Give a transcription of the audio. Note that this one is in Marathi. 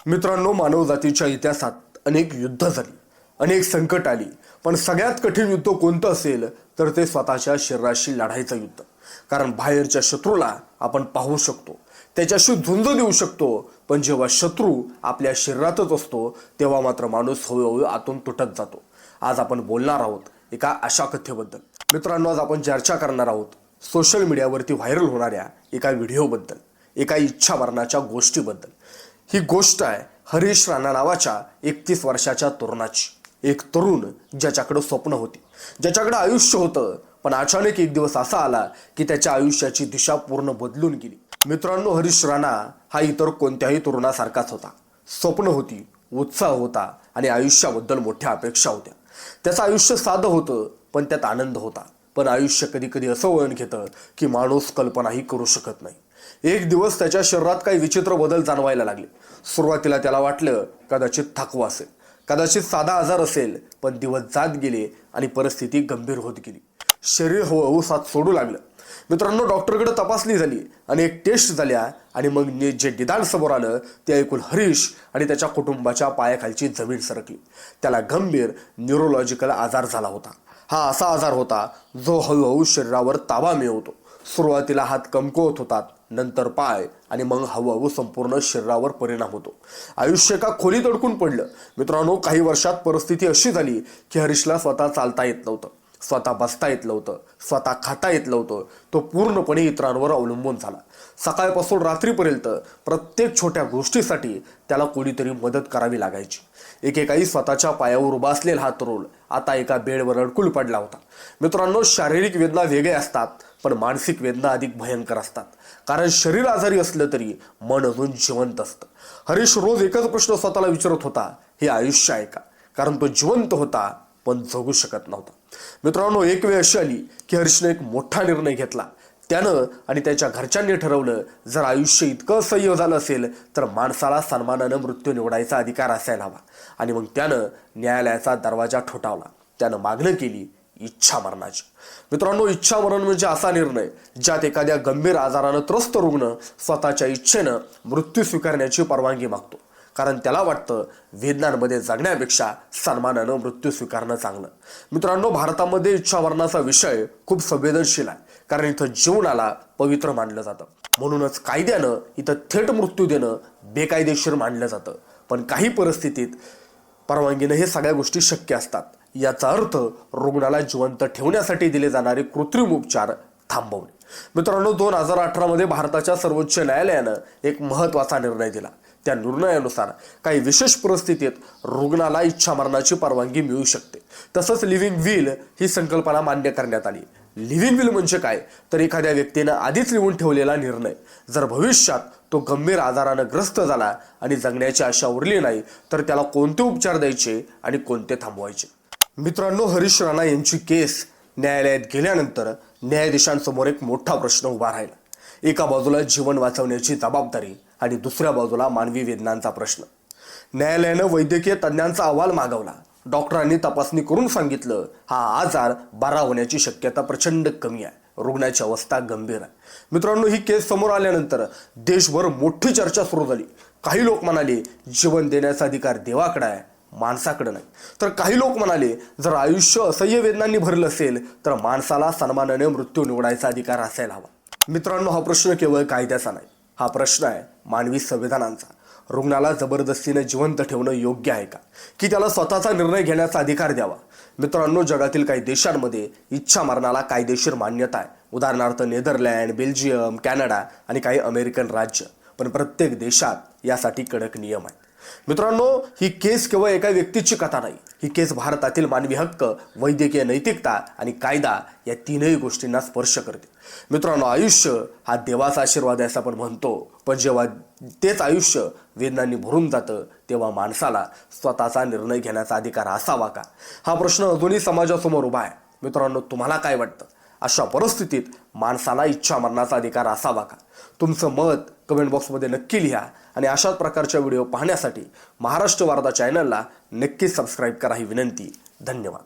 मित्रांनो, मानवजातीच्या इतिहासात अनेक युद्ध झाली, अनेक संकट आली, पण सगळ्यात कठीण युद्ध कोणतं असेल तर ते स्वतःच्या शरीराशी लढायचं युद्ध. कारण बाहेरच्या शत्रूला आपण पाहू शकतो, त्याच्याशी झुंज देऊ शकतो, पण जेव्हा शत्रू आपल्या शरीरातच असतो तेव्हा मात्र माणूस हळूहळू आतून तुटत जातो. आज आपण बोलणार आहोत एका अशा कथेबद्दल. मित्रांनो, आज आपण चर्चा करणार आहोत सोशल मीडियावरती व्हायरल होणाऱ्या एका व्हिडिओबद्दल, एका इच्छा मरणाच्या गोष्टीबद्दल. ही गोष्ट आहे हरीश राणा नावाच्या 31 वर्षाच्या तरुणाची. एक तरुण ज्याच्याकडे स्वप्न होती, ज्याच्याकडे आयुष्य होतं, पण अचानक एक दिवस असा आला की त्याच्या आयुष्याची दिशा पूर्ण बदलून गेली. मित्रांनो, हरीश राणा हा इतर कोणत्याही तरुणासारखाच होता. स्वप्न होती, उत्साह होता आणि आयुष्याबद्दल मोठ्या अपेक्षा होत्या. त्याचं आयुष्य साधं होतं, पण त्यात आनंद होता. पण आयुष्य कधी कधी असं वळण घेतं की माणूस कल्पनाही करू शकत नाही. एक दिवस त्याच्या शरीरात काही विचित्र बदल जाणवायला लागले. सुरुवातीला त्याला वाटलं कदाचित थकवा असेल, कदाचित साधा आजार असेल, पण दिवस जात गेले आणि परिस्थिती गंभीर होत गेली. शरीर हळूहळू साथ सोडू लागलं. मित्रांनो, डॉक्टरकडे तपासणी झाली, अनेक टेस्ट झाल्या आणि मग जे निदान समोर आलं ते ऐकून हरीश आणि त्याच्या कुटुंबाच्या पायाखालची जमीन सरकली. त्याला गंभीर न्यूरोलॉजिकल आजार झाला होता. हा असा आजार होता जो हळूहळू शरीरावर ताबा मिळवतो. सुरुवातीला हात कमकुवत होतात, नंतर पाय आणि मग हळूहळू संपूर्ण शरीरावर परिणाम होतो. आयुष्य एका खोलीत अडकून पडलं. मित्रांनो, काही वर्षात परिस्थिती अशी झाली की हरीशला स्वतः चालता येत नव्हतं, स्वतः बसता येत नव्हतं, स्वतः खाता येत नव्हतं. तो पूर्णपणे इतरांवर अवलंबून झाला. सकाळपासून रात्रीपर्यंत प्रत्येक छोट्या गोष्टीसाठी त्याला कोणीतरी मदत करावी लागायची. एकेकाळी स्वतःच्या पायावर उभा असलेला हा तरुण आता एका बेडवर अडकून पडला होता. मित्रांनो, शारीरिक वेदना वेगळ्या असतात, पण मानसिक वेदना अधिक भयंकर असतात. कारण शरीर आजारी असलं तरी मन अजून जिवंत असतं. हरीश रोज एकच प्रश्न स्वतःला विचारत होता, हे आयुष्य आहे का? कारण तो जिवंत होता, पण जगू शकत नव्हता. मित्रांनो, एक वेळ अशी आली की हरीशने एक मोठा निर्णय घेतला. त्यानं आणि त्याच्या घरच्यांनी ठरवलं, जर आयुष्य इतकं असह्य झालं असेल तर माणसाला सन्मानानं मृत्यू निवडायचा अधिकार असायला हवा. आणि मग त्यानं न्यायालयाचा दरवाजा ठोठावला. त्यानं मागणी केली इच्छा मरणाची. मित्रांनो, इच्छा मरण म्हणजे असा निर्णय ज्यात एखाद्या गंभीर आजारानं त्रस्त रुग्ण स्वतःच्या इच्छेनं मृत्यू स्वीकारण्याची परवानगी मागतो. कारण त्याला वाटतं वेदनांमध्ये जगण्यापेक्षा सन्मानानं मृत्यू स्वीकारणं चांगलं. मित्रांनो, भारतामध्ये इच्छा मरणाचा विषय खूप संवेदनशील आहे. कारण इथं जीवनाला पवित्र मानलं जातं. म्हणूनच कायद्यानं इथं थेट मृत्यू देणं बेकायदेशीर मानलं जातं. पण काही परिस्थितीत परवानगीनं हे सगळ्या गोष्टी शक्य असतात. याचा अर्थ रुग्णाला जिवंत ठेवण्यासाठी दिले जाणारे कृत्रिम उपचार थांबवणे. मित्रांनो, 2018 मध्ये भारताच्या सर्वोच्च न्यायालयानं एक महत्त्वाचा निर्णय दिला. त्या निर्णयानुसार काही विशेष परिस्थितीत रुग्णाला इच्छा मरणाची परवानगी मिळू शकते. तसंच लिव्हिंग विल ही संकल्पना मान्य करण्यात आली. लिव्हिंग विल म्हणजे काय तर एखाद्या व्यक्तीनं आधीच लिहून ठेवलेला निर्णय. जर भविष्यात तो गंभीर आजारानं ग्रस्त झाला आणि जगण्याची आशा उरली नाही तर त्याला कोणते उपचार द्यायचे आणि कोणते थांबवायचे. मित्रांनो, हरीश राणा यांची केस न्यायालयात गेल्यानंतर न्यायाधीशांसमोर एक मोठा प्रश्न उभा राहिला. एका बाजूला जीवन वाचवण्याची जबाबदारी आणि दुसऱ्या बाजूला मानवी वेदनांचा प्रश्न. न्यायालयानं वैद्यकीय तज्ज्ञांचा अहवाल मागवला. डॉक्टरांनी तपासणी करून सांगितलं, हा आजार बरा होण्याची शक्यता प्रचंड कमी आहे, रुग्णाची अवस्था गंभीर आहे. मित्रांनो, ही केस समोर आल्यानंतर देशभर मोठी चर्चा सुरू झाली. काही लोक म्हणाले जीवन देण्याचा अधिकार देवाकडे आहे, माणसाकडे नाही. तर काही लोक म्हणाले जर आयुष्य असह्य वेदनांनी भरलं असेल तर माणसाला सन्मानाने मृत्यू निवडायचा अधिकार असायला हवा. मित्रांनो, हा प्रश्न केवळ कायद्याचा नाही, हा प्रश्न आहे मानवी संविधानांचा. रुग्णाला जबरदस्तीने जिवंत ठेवणं योग्य आहे का, की त्याला स्वतःचा निर्णय घेण्याचा अधिकार द्यावा? मित्रांनो, जगातील काही देशांमध्ये इच्छा मरणाला कायदेशीर मान्यता आहे. उदाहरणार्थ नेदरलँड, बेल्जियम, कॅनडा आणि काही अमेरिकन राज्य. पण प्रत्येक देशात यासाठी कडक नियम आहेत. मित्रांनो, ही केस केवळ एका व्यक्तीची कथा नाही. ही केस भारतातील मानवी हक्क, वैद्यकीय नैतिकता आणि कायदा या तीनही गोष्टींना स्पर्श करते. मित्रांनो, आयुष्य हा देवाचा आशीर्वाद आहे असं आपण म्हणतो, पण जेव्हा तेच आयुष्य वेदनांनी भरून जातं तेव्हा माणसाला स्वतःचा निर्णय घेण्याचा अधिकार असावा का, हा प्रश्न अजूनही समाजासमोर उभा आहे. मित्रांनो, तुम्हाला काय वाटतं? अशा परिस्थितीत माणसाला इच्छा मरणाचा अधिकार असावा का? तुमचं मत कमेंट बॉक्समध्ये नक्की लिहा आणि अशाच प्रकारच्या व्हिडिओ पाहण्यासाठी महाराष्ट्र वार्ता चॅनलला नक्की सबस्क्राईब करा ही विनंती. धन्यवाद.